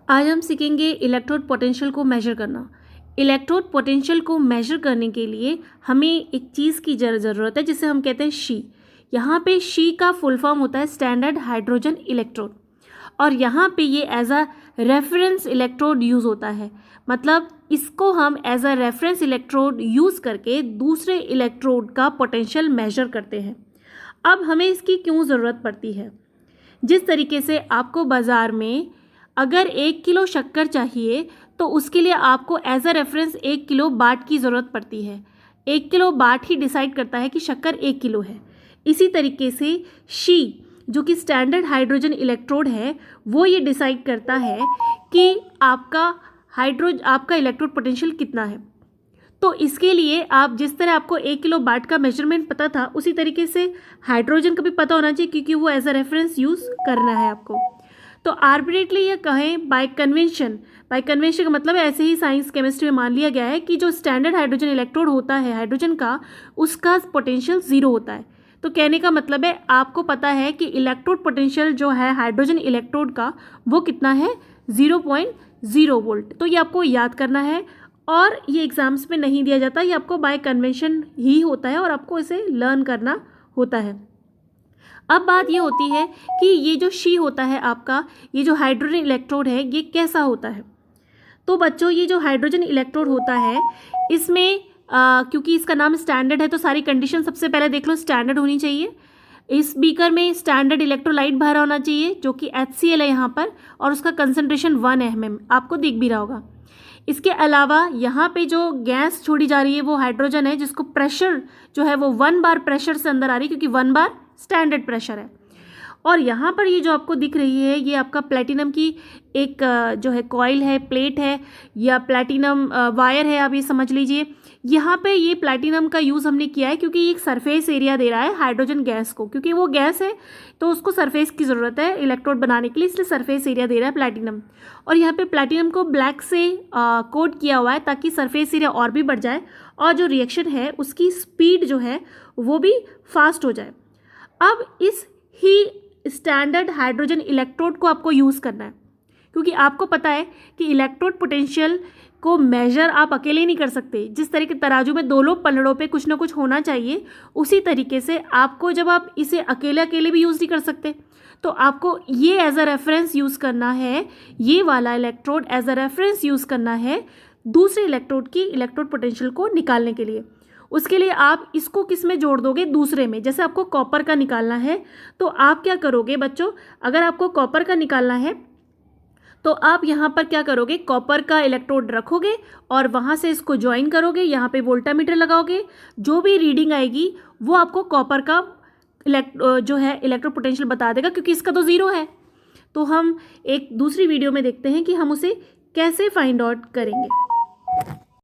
आज हम सीखेंगे इलेक्ट्रोड पोटेंशियल को मेजर करना। इलेक्ट्रोड पोटेंशियल को मेजर करने के लिए हमें एक चीज़ की ज़रूरत है जिसे हम कहते हैं शी। यहाँ पे शी का फुल फॉर्म होता है स्टैंडर्ड हाइड्रोजन इलेक्ट्रोड, और यहाँ पे ये as a reference electrode use होता है। मतलब इसको हम as a reference electrode use करके दूसरे इलेक्ट्रोड का पोटेंशियल मेजर करते हैं। अब हमें इसकी क्यों ज़रूरत पड़ती है? जिस तरीके से आपको बाज़ार में अगर 1 किलो शक्कर चाहिए तो उसके लिए आपको एज अ रेफरेंस 1 किलो बाट की ज़रूरत पड़ती है। 1 किलो बाट ही डिसाइड करता है कि शक्कर 1 किलो है। इसी तरीके से शी जो कि स्टैंडर्ड हाइड्रोजन इलेक्ट्रोड है वो ये डिसाइड करता है कि आपका इलेक्ट्रोड पोटेंशियल कितना है। तो इसके लिए आप जिस तरह आपको 1 किलो बाट का मेजरमेंट पता था उसी तरीके से हाइड्रोजन का भी पता होना चाहिए, क्योंकि वो एज अ रेफरेंस यूज़ करना है आपको। तो आर्बिट्रेटली ये कहें बाय कन्वेंशन का मतलब ऐसे ही साइंस केमिस्ट्री में मान लिया गया है कि जो स्टैंडर्ड हाइड्रोजन इलेक्ट्रोड होता है हाइड्रोजन का, उसका पोटेंशियल 0 होता है। तो कहने का मतलब है आपको पता है कि इलेक्ट्रोड पोटेंशियल जो है हाइड्रोजन इलेक्ट्रोड का वो कितना है, 0.0 वोल्ट। तो ये आपको याद करना है, और ये एग्जाम्स में नहीं दिया जाता, ये आपको बाय कन्वेंशन ही होता है और आपको इसे लर्न करना होता है। अब बात ये होती है कि ये जो शी होता है आपका, ये जो हाइड्रोजन इलेक्ट्रोड है ये कैसा होता है। तो बच्चों ये जो हाइड्रोजन इलेक्ट्रोड होता है इसमें क्योंकि इसका नाम स्टैंडर्ड है तो सारी कंडीशन सबसे पहले देख लो, स्टैंडर्ड होनी चाहिए। इस बीकर में स्टैंडर्ड इलेक्ट्रोलाइट भरा होना चाहिए जो कि HCl है यहाँ पर, और उसका कंसनट्रेशन 1 mm आपको दिख भी रहा होगा। इसके अलावा यहाँ पे जो गैस छोड़ी जा रही है वो हाइड्रोजन है, जिसको प्रेशर जो है वो 1 बार प्रेशर से अंदर आ रही है, क्योंकि 1 बार स्टैंडर्ड प्रेशर है। और यहाँ पर ये जो आपको दिख रही है ये आपका प्लेटिनम की एक जो है कॉइल है, प्लेट है, या प्लेटिनम वायर है, आप ये समझ लीजिए। यहाँ पे ये प्लेटिनम का यूज़ हमने किया है क्योंकि ये एक सरफेस एरिया दे रहा है हाइड्रोजन गैस को, क्योंकि वो गैस है तो उसको सरफेस की ज़रूरत है इलेक्ट्रोड बनाने के लिए, इसलिए सरफेस एरिया दे रहा है प्लेटिनम। और यहाँ पे प्लेटिनम को ब्लैक से कोट किया हुआ है ताकि सरफेस एरिया और भी बढ़ जाए और जो रिएक्शन है उसकी स्पीड जो है वो भी फास्ट हो जाए। अब इस ही स्टैंडर्ड हाइड्रोजन इलेक्ट्रोड को आपको यूज़ करना है, क्योंकि आपको पता है कि इलेक्ट्रोड पोटेंशियल को मेजर आप अकेले नहीं कर सकते। जिस तरह के तराजू में दो लोग पलड़ों पे कुछ ना कुछ होना चाहिए, उसी तरीके से आपको जब आप इसे अकेले भी यूज़ नहीं कर सकते तो आपको ये एज अ रेफरेंस यूज़ करना है, ये वाला electrode as a reference use करना है दूसरे इलेक्ट्रोड की इलेक्ट्रोड पोटेंशियल को निकालने के लिए। उसके लिए आप इसको किस में जोड़ दोगे, दूसरे में। जैसे आपको कॉपर का निकालना है तो आप क्या करोगे बच्चों, अगर आपको कॉपर का निकालना है तो आप यहाँ पर क्या करोगे, कॉपर का इलेक्ट्रोड रखोगे और वहाँ से इसको ज्वाइन करोगे, यहाँ पे वोल्टामीटर लगाओगे, जो भी रीडिंग आएगी वो आपको कॉपर का जो है इलेक्ट्रो पोटेंशियल बता देगा, क्योंकि इसका तो 0 है। तो हम एक दूसरी वीडियो में देखते हैं कि हम उसे कैसे फाइंड आउट करेंगे।